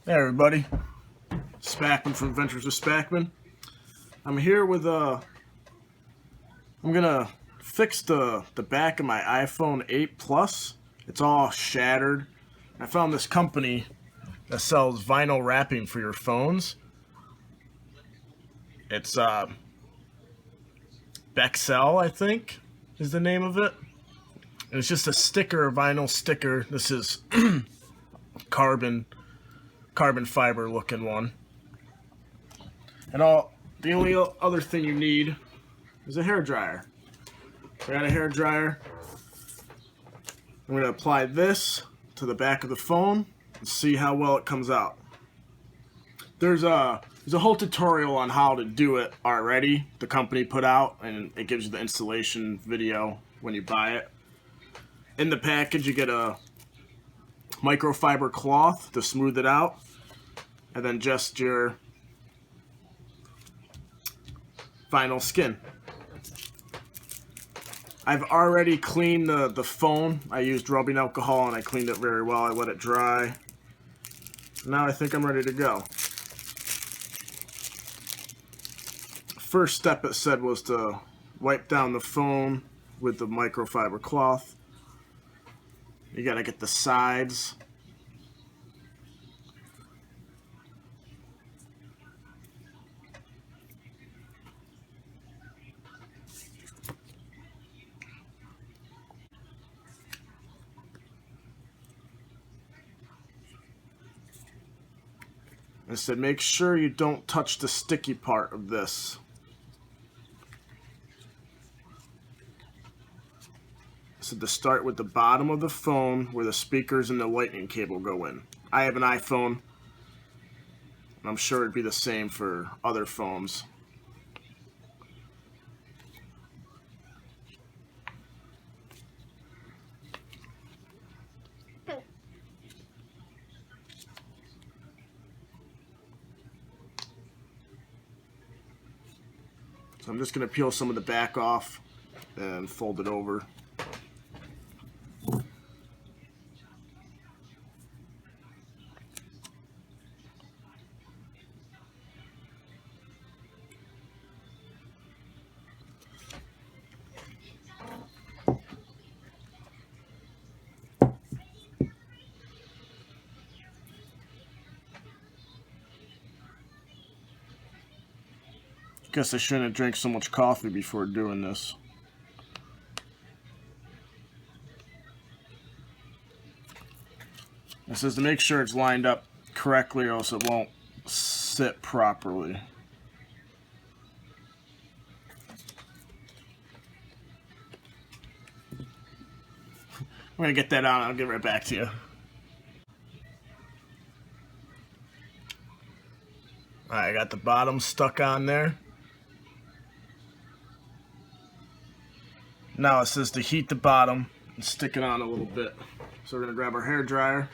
Hey everybody, Spackman from Adventures with Spackman. I'm here with I'm gonna fix the back of my iPhone 8 Plus. It's all shattered. I found this company that sells vinyl wrapping for your phones. It's Betxell, I think, is the name of it. And it's just a sticker, a vinyl sticker. This is carbon fiber looking one. And the only other thing you need is a hair dryer. I got a hair dryer. I'm going to apply this to the back of the phone and see how well it comes out. There's a whole tutorial on how to do it already. The company put out, and it gives you the installation video when you buy it. In the package, you get a microfiber cloth to smooth it out, and then just your vinyl skin. I've already cleaned the phone. I used rubbing alcohol and I cleaned it very well. I let it dry. Now I think I'm ready to go. First step, it said, was to wipe down the phone with the microfiber cloth. You gotta get the sides. I said, make sure you don't touch the sticky part of this. I said to start with the bottom of the phone where the speakers and the lightning cable go in. I have an iPhone, and I'm sure it'd be the same for other phones. So I'm just going to peel some of the back off and fold it over. Guess I shouldn't have drank so much coffee before doing this. This is to make sure it's lined up correctly, or else it won't sit properly. I'm gonna get that on. I'll get right back to you. Alright, I got the bottom stuck on there. Now it says to heat the bottom and stick it on a little bit. So we're going to grab our hair dryer.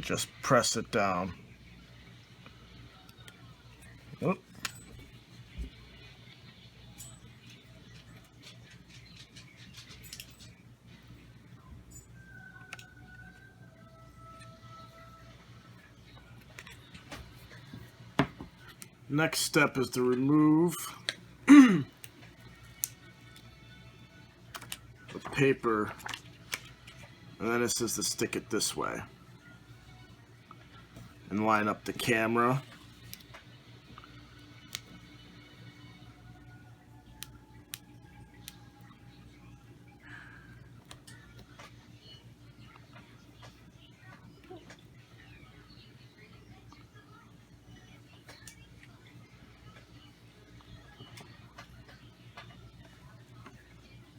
Just press it down. Oop. Next step is to remove the paper, and then it says to stick it this way. And line up the camera.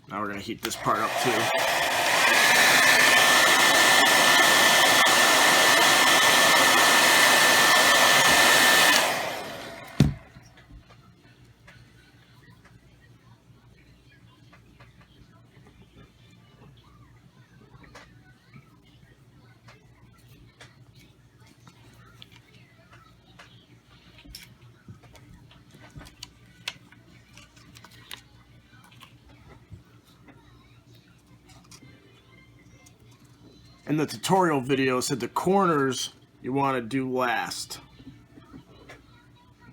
Now we're going to heat this part up too. in the tutorial video, it said the corners you want to do last.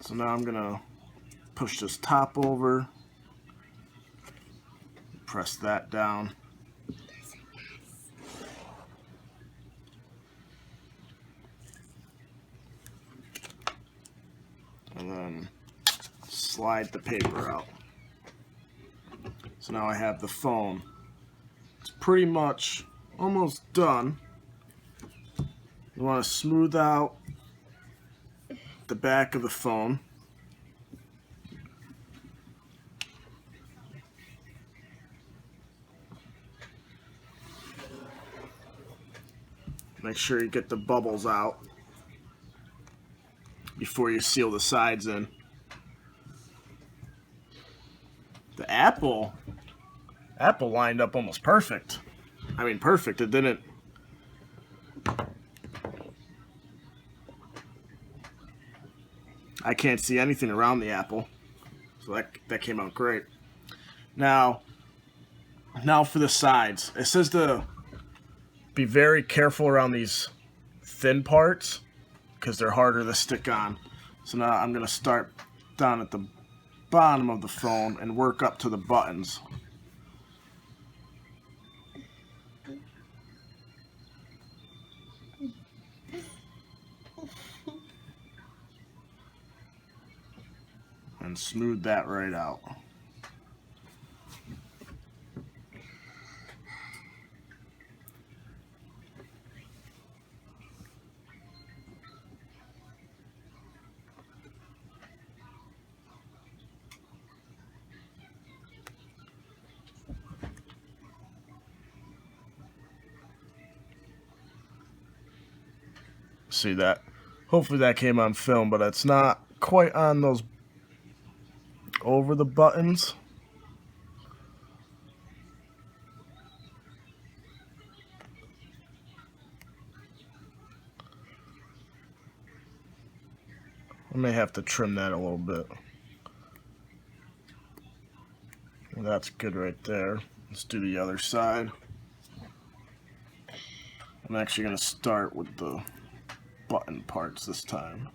So now I'm going to push this top over, press that down. And then slide the paper out. So now I have the phone. It's pretty much almost done. You want to smooth out the back of the phone. Make sure you get the bubbles out before you seal the sides in. The Apple lined up almost perfect. I mean, perfect. It didn't. I can't see anything around the Apple, so that came out great. Now for the sides. It says to be very careful around these thin parts because they're harder to stick on. So now I'm going to start down at the bottom of the phone and work up to the buttons. And smooth that right out. See that? Hopefully that came on film, but it's not quite on those over the buttons. I may have to trim that a little bit. Well, that's good right there. Let's do the other side. I'm actually going to start with the button parts this time.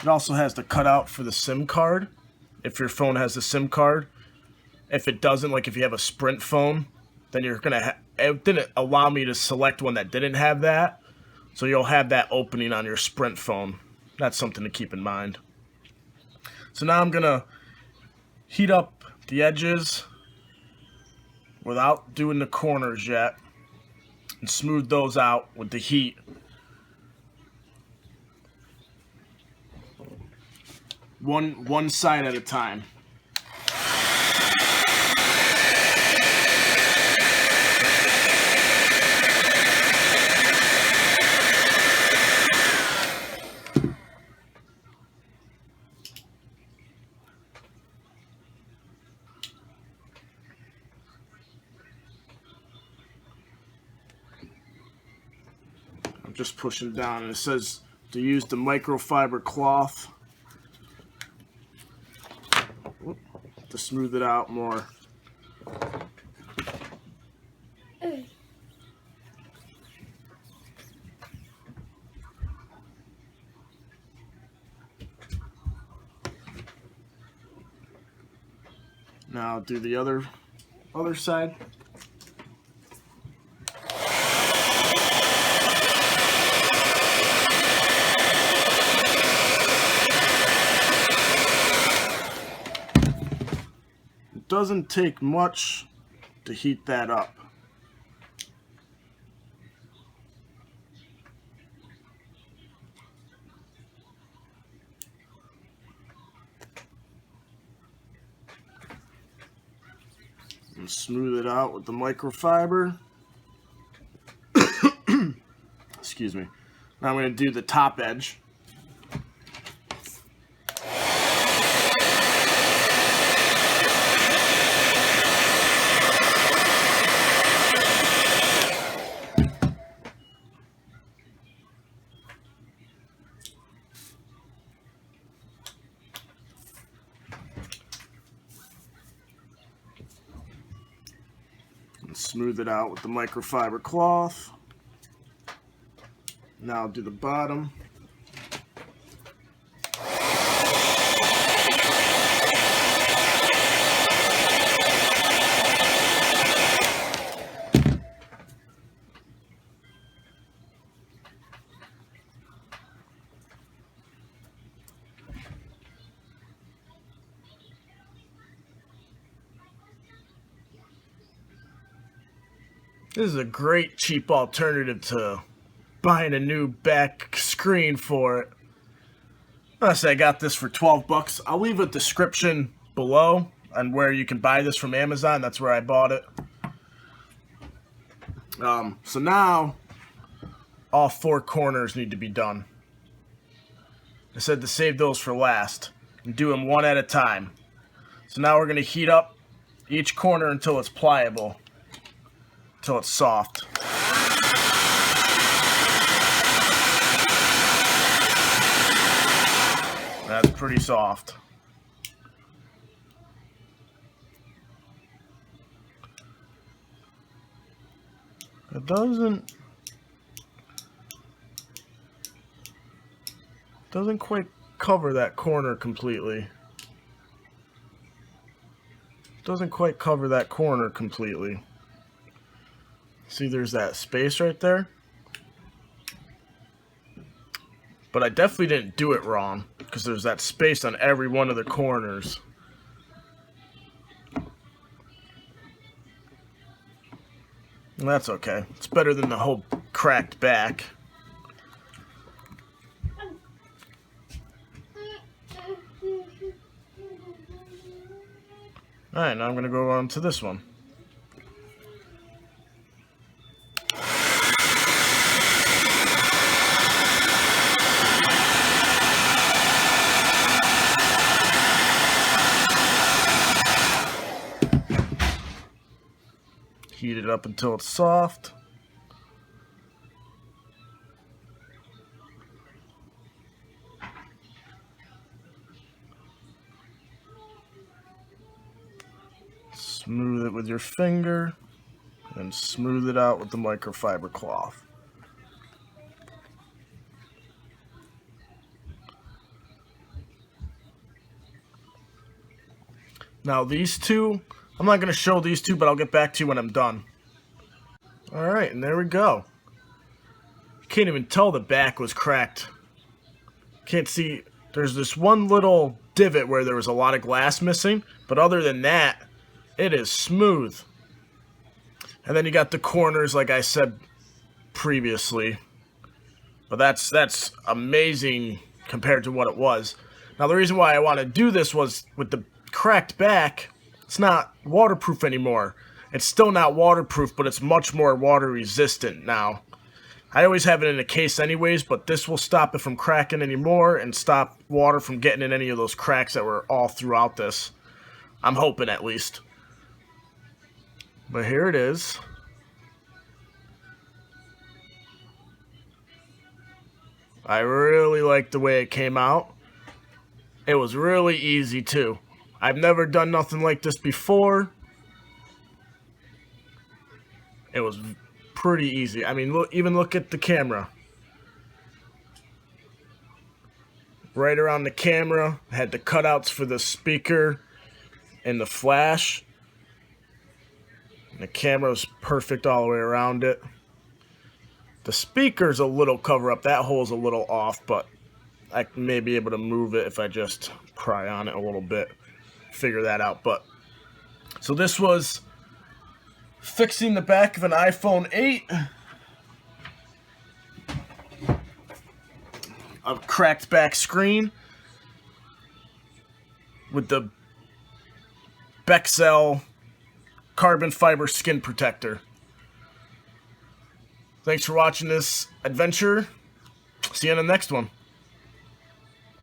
It also has the cutout for the SIM card, if your phone has a SIM card. If it doesn't, like if you have a Sprint phone, then you're going to it didn't allow me to select one that didn't have that. So you'll have that opening on your Sprint phone. That's something to keep in mind. So now I'm going to heat up the edges without doing the corners yet and smooth those out with the heat. One side at a time. I'm just pushing down, and it says to use the microfiber cloth to smooth it out more. Now do the other side. It doesn't take much to heat that up. And smooth it out with the microfiber. Excuse me. Now I'm going to do the top edge. Smooth it out with the microfiber cloth. Now I'll do the bottom. This is a great cheap alternative to buying a new back screen for it. I got this for 12 bucks. I'll leave a description below on where you can buy this from Amazon. That's where I bought it. So now all four corners need to be done. I said to save those for last and do them one at a time. So now we're going to heat up each corner until it's pliable, until it's soft. That's pretty soft. It doesn't quite cover that corner completely. Doesn't quite cover that corner completely. See, there's that space right there. But I definitely didn't do it wrong, because there's that space on every one of the corners. And that's okay. It's better than the whole cracked back. Alright, now I'm going to go on to this one. Heat it up until it's soft. Smooth it with your finger and smooth it out with the microfiber cloth. Now these two, I'm not going to show these two, but I'll get back to you when I'm done. Alright, and there we go. You can't even tell the back was cracked. Can't see, there's this one little divot where there was a lot of glass missing, but other than that, it is smooth. And then you got the corners, like I said previously. But that's amazing compared to what it was. Now the reason why I want to do this was with the cracked back, it's not waterproof anymore. It's still not waterproof, but it's much more water resistant now. I always have it in a case anyways, but this will stop it from cracking anymore and stop water from getting in any of those cracks that were all throughout this. I'm hoping at least. But here it is. I really like the way it came out. It was really easy too. I've never done nothing like this before. It was pretty easy. I mean, look, even look at the camera. Right around the camera, I had the cutouts for the speaker and the flash. And the camera's perfect all the way around it. The speaker's a little cover up. That hole's a little off, but I may be able to move it if I just pry on it a little bit. Figure that out. But so this was fixing the back of an iPhone 8. A cracked back screen with the Betxell carbon fiber skin protector. Thanks for watching this adventure. See you in the next one.